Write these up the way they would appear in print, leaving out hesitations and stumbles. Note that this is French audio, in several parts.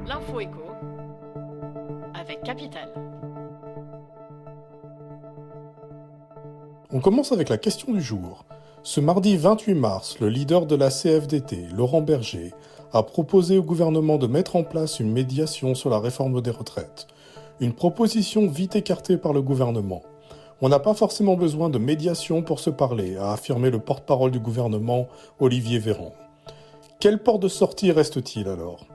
L'info écho avec Capital. On commence avec la question du jour. Ce mardi 28 mars, le leader de la CFDT, Laurent Berger, a proposé au gouvernement de mettre en place une médiation sur la réforme des retraites. Une proposition vite écartée par le gouvernement. On n'a pas forcément besoin de médiation pour se parler, a affirmé le porte-parole du gouvernement, Olivier Véran. Quelle porte de sortie reste-t-il alors ?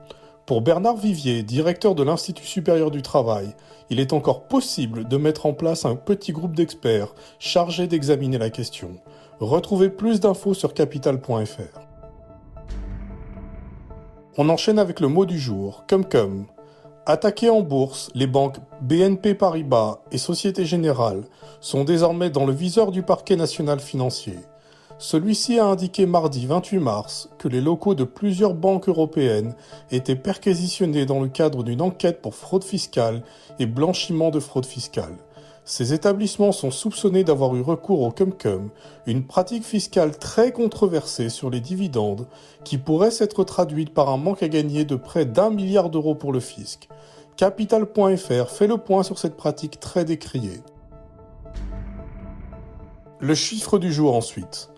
Pour Bernard Vivier, directeur de l'Institut supérieur du travail, il est encore possible de mettre en place un petit groupe d'experts chargés d'examiner la question. Retrouvez plus d'infos sur capital.fr. On enchaîne avec le mot du jour, cum-cum. Attaquées en bourse, les banques BNP Paribas et Société Générale sont désormais dans le viseur du parquet national financier. Celui-ci a indiqué mardi 28 mars que les locaux de plusieurs banques européennes étaient perquisitionnés dans le cadre d'une enquête pour fraude fiscale et blanchiment de fraude fiscale. Ces établissements sont soupçonnés d'avoir eu recours au cum-cum, une pratique fiscale très controversée sur les dividendes qui pourrait s'être traduite par un manque à gagner de près d'1 milliard d'euros pour le fisc. Capital.fr fait le point sur cette pratique très décriée. Le chiffre du jour ensuite.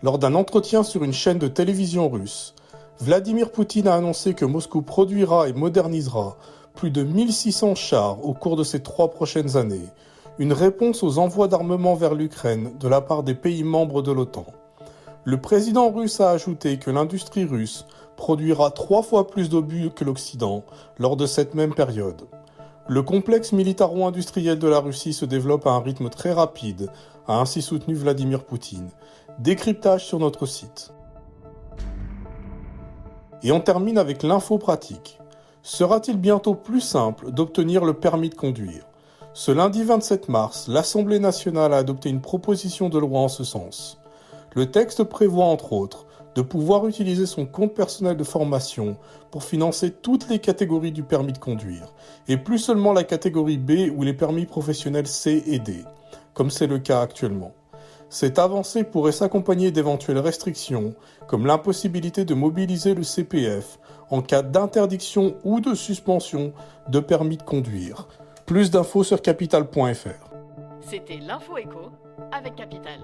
Lors d'un entretien sur une chaîne de télévision russe, Vladimir Poutine a annoncé que Moscou produira et modernisera plus de 1600 chars au cours de ces 3 prochaines années, une réponse aux envois d'armement vers l'Ukraine de la part des pays membres de l'OTAN. Le président russe a ajouté que l'industrie russe produira 3 fois plus d'obus que l'Occident lors de cette même période. Le complexe militaro-industriel de la Russie se développe à un rythme très rapide, a ainsi soutenu Vladimir Poutine. Décryptage sur notre site. Et on termine avec l'info pratique. Sera-t-il bientôt plus simple d'obtenir le permis de conduire ? Ce lundi 27 mars, l'Assemblée nationale a adopté une proposition de loi en ce sens. Le texte prévoit entre autres de pouvoir utiliser son compte personnel de formation pour financer toutes les catégories du permis de conduire, et plus seulement la catégorie B ou les permis professionnels C et D, comme c'est le cas actuellement. Cette avancée pourrait s'accompagner d'éventuelles restrictions, comme l'impossibilité de mobiliser le CPF en cas d'interdiction ou de suspension de permis de conduire. Plus d'infos sur capital.fr. C'était l'info écho avec Capital.